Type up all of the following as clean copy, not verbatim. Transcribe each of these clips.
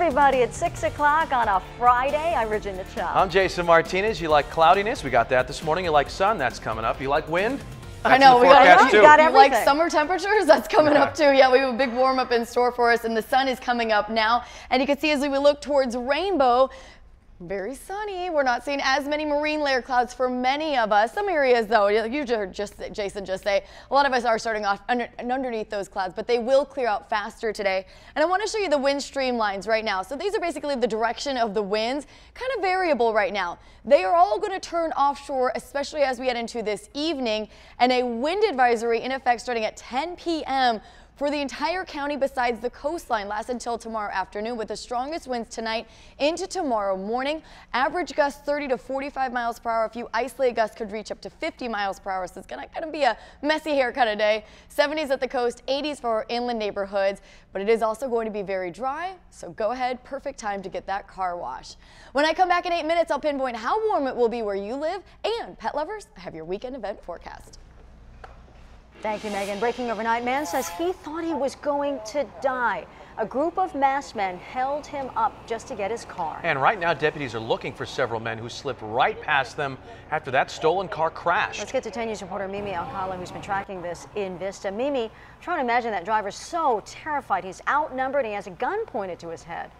everybody. It's 6 o'clock on a Friday. I'm Regina Chung. I'm Jason Martinez. You like cloudiness? We got that this morning. You like sun? That's coming up. You like wind? That's I know, we got everything. You like summer temperatures? That's coming up too. Yeah, we have a big warm up in store for us, and the sun is coming up now. And you can see as we look towards Rainbow, very sunny. We're not seeing as many marine layer clouds for many of us. Some areas, though, you heard Jason just say, a lot of us are starting off underneath those clouds, but they will clear out faster today. And I want to show you the wind stream lines right now. So these are basically the direction of the winds, kind of variable right now. They are all going to turn offshore, especially as we head into this evening, and a wind advisory in effect starting at 10 p.m. for the entire county besides the coastline, lasts until tomorrow afternoon with the strongest winds tonight into tomorrow morning. Average gusts 30 to 45 miles per hour. A few isolated gusts could reach up to 50 miles per hour. So it's going to be a messy haircut of day. 70s at the coast, 80s for our inland neighborhoods. But it is also going to be very dry. So go ahead. Perfect time to get that car wash. When I come back in 8 minutes, I'll pinpoint how warm it will be where you live. And pet lovers, I have your weekend event forecast. Thank you, Megan. Breaking overnight, man says he thought he was going to die. A group of masked men held him up just to get his car. And right now, deputies are looking for several men who slipped right past them after that stolen car crashed. Let's get to 10 News reporter Mimi Alcala, who's been tracking this in Vista. Mimi, I'm trying to imagine that driver's so terrified. He's outnumbered and he has a gun pointed to his head.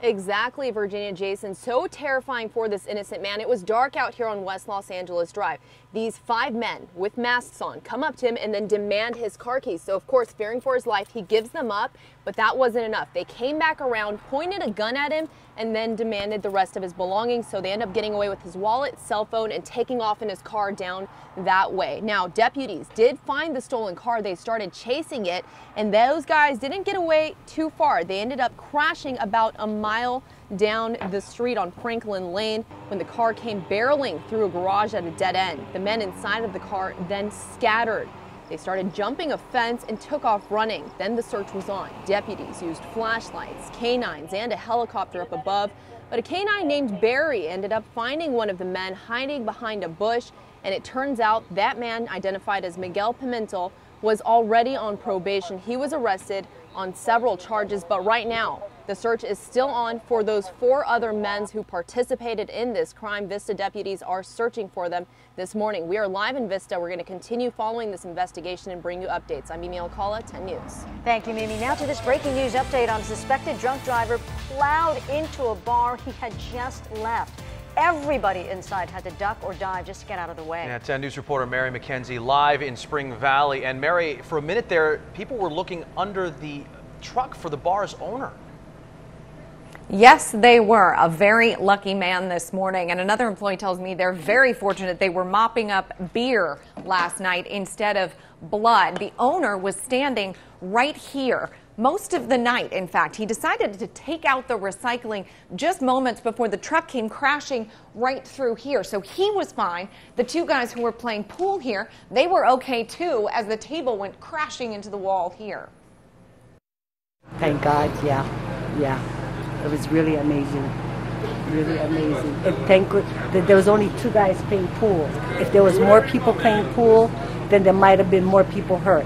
Exactly, Virginia, Jason. So terrifying for this innocent man. It was dark out here on West Los Angeles Drive. These 5 men with masks on come up to him and then demand his car keys. So, of course, fearing for his life, he gives them up, but that wasn't enough. They came back around, pointed a gun at him, and then demanded the rest of his belongings. So they end up getting away with his wallet, cell phone, and taking off in his car down that way. Now, deputies did find the stolen car. They started chasing it, and those guys didn't get away too far. They ended up crashing about a mile down the street on Franklin Lane when the car came barreling through a garage at a dead end. The men inside of the car then scattered. They started jumping a fence and took off running. Then the search was on. Deputies used flashlights, canines, and a helicopter up above. But a canine named Barry ended up finding one of the men hiding behind a bush. And it turns out that man, identified as Miguel Pimentel, was already on probation. He was arrested on several charges, but right now the search is still on for those 4 other men who participated in this crime. Vista deputies are searching for them this morning. We are live in Vista. We're going to continue following this investigation and bring you updates. I'm Mimi Alcala, 10 News. Thank you, Mimi. Now to this breaking news update on a suspected drunk driver plowed into a bar he had just left. Everybody inside had to duck or dive just to get out of the way. Yeah, 10 News reporter Mary McKenzie live in Spring Valley. And Mary, for a minute there, people were looking under the truck for the bar's owner. Yes, they were. A very lucky man this morning. And another employee tells me they're very fortunate they were mopping up beer last night instead of blood. The owner was standing right here most of the night. In fact, he decided to take out the recycling just moments before the truck came crashing right through here. So he was fine. The 2 guys who were playing pool here, they were okay too as the table went crashing into the wall here. Thank God, yeah. It was really amazing, really amazing. And thank God that there was only 2 guys playing pool. If there was more people playing pool, then there might have been more people hurt.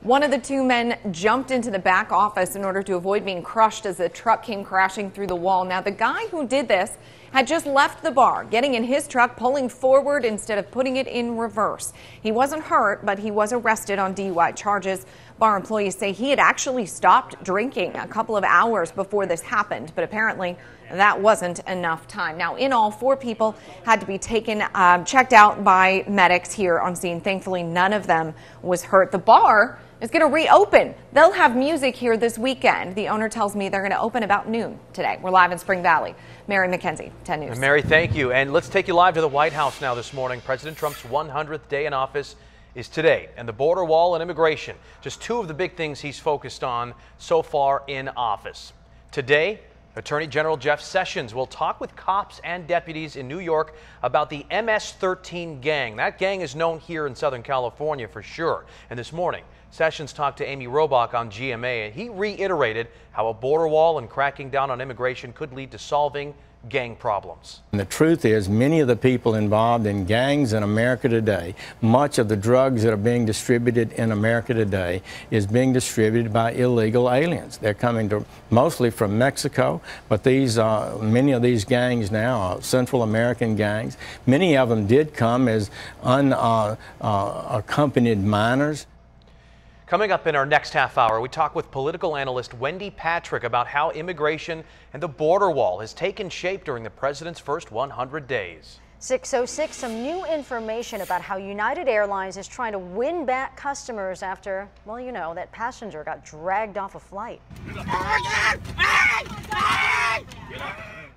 One of the 2 men jumped into the back office in order to avoid being crushed as the truck came crashing through the wall. Now, the guy who did this had just left the bar, getting in his truck, pulling forward instead of putting it in reverse. He wasn't hurt, but he was arrested on DUI charges. Bar employees say he had actually stopped drinking a couple of hours before this happened, but apparently that wasn't enough time. Now, in all, 4 people had to be taken, checked out by medics here on scene. Thankfully, none of them was hurt. The bar is going to reopen. They'll have music here this weekend. The owner tells me they're going to open about noon today. We're live in Spring Valley. Mary McKenzie, 10 News. Mary, thank you. And let's take you live to the White House now this morning. President Trump's 100th day in office is today, and the border wall and immigration, just 2 of the big things he's focused on so far in office. Today, Attorney General Jeff Sessions will talk with cops and deputies in New York about the MS-13 gang. That gang is known here in Southern California for sure. And this morning, Sessions talked to Amy Robach on GMA, and he reiterated how a border wall and cracking down on immigration could lead to solving gang problems. And the truth is, many of the people involved in gangs in America today, much of the drugs that are being distributed in America today is being distributed by illegal aliens. They're coming mostly from Mexico, but many of these gangs now are Central American gangs. Many of them did come as unaccompanied minors. Coming up in our next half hour, we talk with political analyst Wendy Patrick about how immigration and the border wall has taken shape during the president's first 100 days. 6:06, some new information about how United Airlines is trying to win back customers after, well, you know, that passenger got dragged off a flight.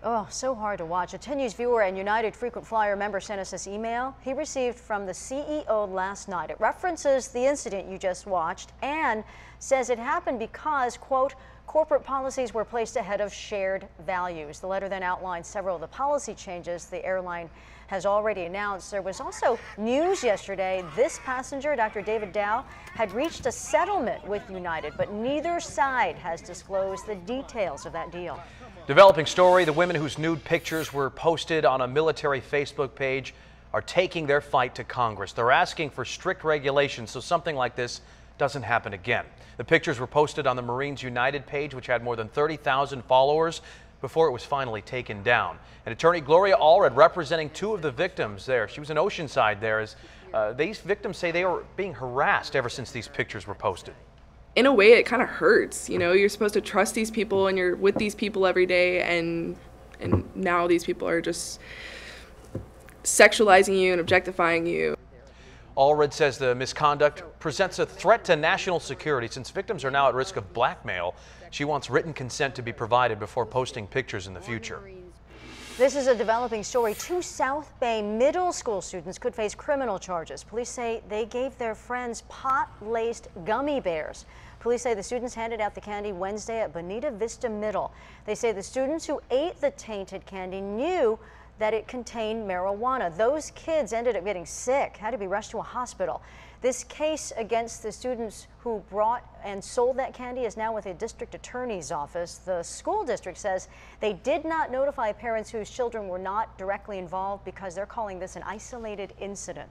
Oh, so hard to watch. A 10 News viewer and United frequent flyer member sent us this email he received from the CEO last night. It references the incident you just watched and says it happened because, quote, corporate policies were placed ahead of shared values. The letter then outlines several of the policy changes the airline has already announced. There was also news yesterday. This passenger, Dr. David Dow, had reached a settlement with United, but neither side has disclosed the details of that deal. Developing story, the women whose nude pictures were posted on a military Facebook page are taking their fight to Congress. They're asking for strict regulations so something like this doesn't happen again. The pictures were posted on the Marines United page, which had more than 30,000 followers, before it was finally taken down. And attorney Gloria Allred, representing two of the victims there, she was in Oceanside there, as these victims say they were being harassed ever since these pictures were posted. In a way, it kind of hurts. You know, you're supposed to trust these people and you're with these people every day, and now these people are just sexualizing you and objectifying you. Allred says the misconduct presents a threat to national security since victims are now at risk of blackmail. She wants written consent to be provided before posting pictures in the future. This is a developing story. Two South Bay middle school students could face criminal charges. Police say they gave their friends pot-laced gummy bears. Police say the students handed out the candy Wednesday at Bonita Vista Middle. They say the students who ate the tainted candy knew that it contained marijuana. Those kids ended up getting sick, had to be rushed to a hospital. This case against the students who brought and sold that candy is now with the district attorney's office. The school district says they did not notify parents whose children were not directly involved because they're calling this an isolated incident.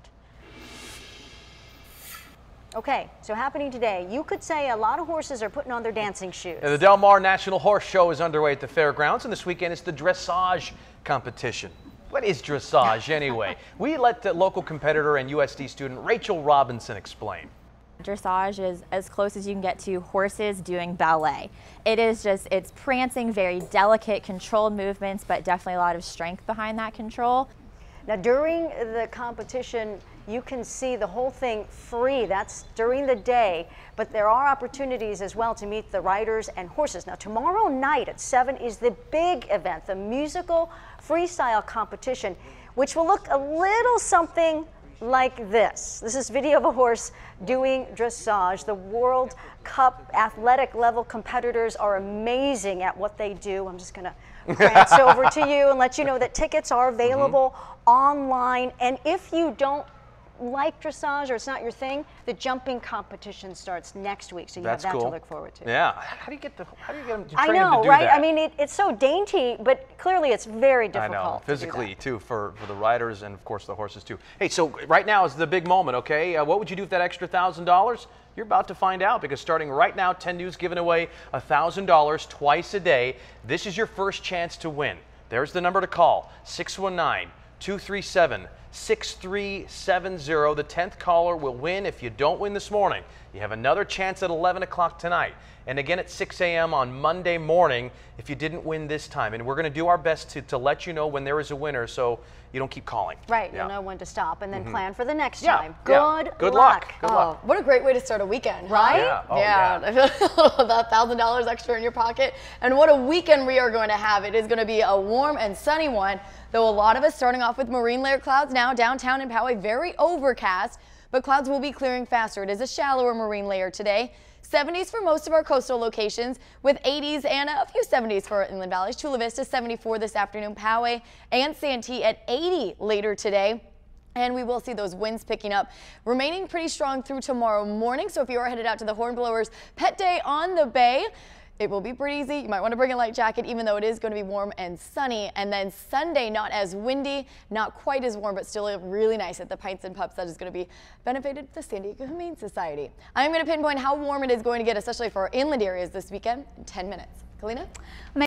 Okay, so happening today, you could say a lot of horses are putting on their dancing shoes. And the Del Mar National Horse Show is underway at the fairgrounds, and this weekend it's the dressage competition. What is dressage anyway? We let the local competitor and USD student Rachel Robinson explain. Dressage is as close as you can get to horses doing ballet. It's prancing, very delicate, controlled movements, but definitely a lot of strength behind that control. Now, during the competition, you can see the whole thing free. That's during the day, but there are opportunities as well to meet the riders and horses. Now, tomorrow night at 7 is the big event, the musical freestyle competition, which will look a little something like this. This is video of a horse doing dressage. The World Cup athletic level competitors are amazing at what they do. I'm just going to prance over to you and let you know that tickets are available online. And if you don't like dressage or it's not your thing, the jumping competition starts next week, so you have that to look forward to. Yeah. How do you get them trained to do I know, right? that? I mean, it's so dainty, but clearly it's very difficult. I know, physically too, for the riders and of course the horses too. Hey, so right now is the big moment, okay? What would you do with that extra $1,000? You're about to find out, because starting right now, 10 News giving away $1,000 twice a day. This is your first chance to win. There's the number to call, 619-237-6370. The 10th caller will win. If you don't win this morning, you have another chance at 11 o'clock tonight, and again at 6 a.m. on Monday morning if you didn't win this time. And we're going to do our best to let you know when there is a winner, so you don't keep calling. Right, yeah. You'll know when to stop and then plan for the next time. Good luck. Good luck. What a great way to start a weekend, right? Yeah. Oh, yeah. I feel about $1,000 extra in your pocket. And what a weekend we are going to have. It is going to be a warm and sunny one, though a lot of us starting off with marine layer clouds now downtown in Poway, very overcast, but clouds will be clearing faster. It is a shallower marine layer today. 70s for most of our coastal locations, with 80s and a few 70s for inland valleys. Chula Vista 74 this afternoon, Poway and Santee at 80 later today. And we will see those winds picking up, remaining pretty strong through tomorrow morning. So if you are headed out to the Hornblowers Pet Day on the Bay, It will be pretty easy. You might want to bring a light jacket, even though it is going to be warm and sunny. And then Sunday, not as windy, not quite as warm, but still really nice at the Pints and Pups. That is going to be benefited the San Diego Humane Society. I'm going to pinpoint how warm it is going to get, especially for our inland areas this weekend, in 10 minutes. Kalina?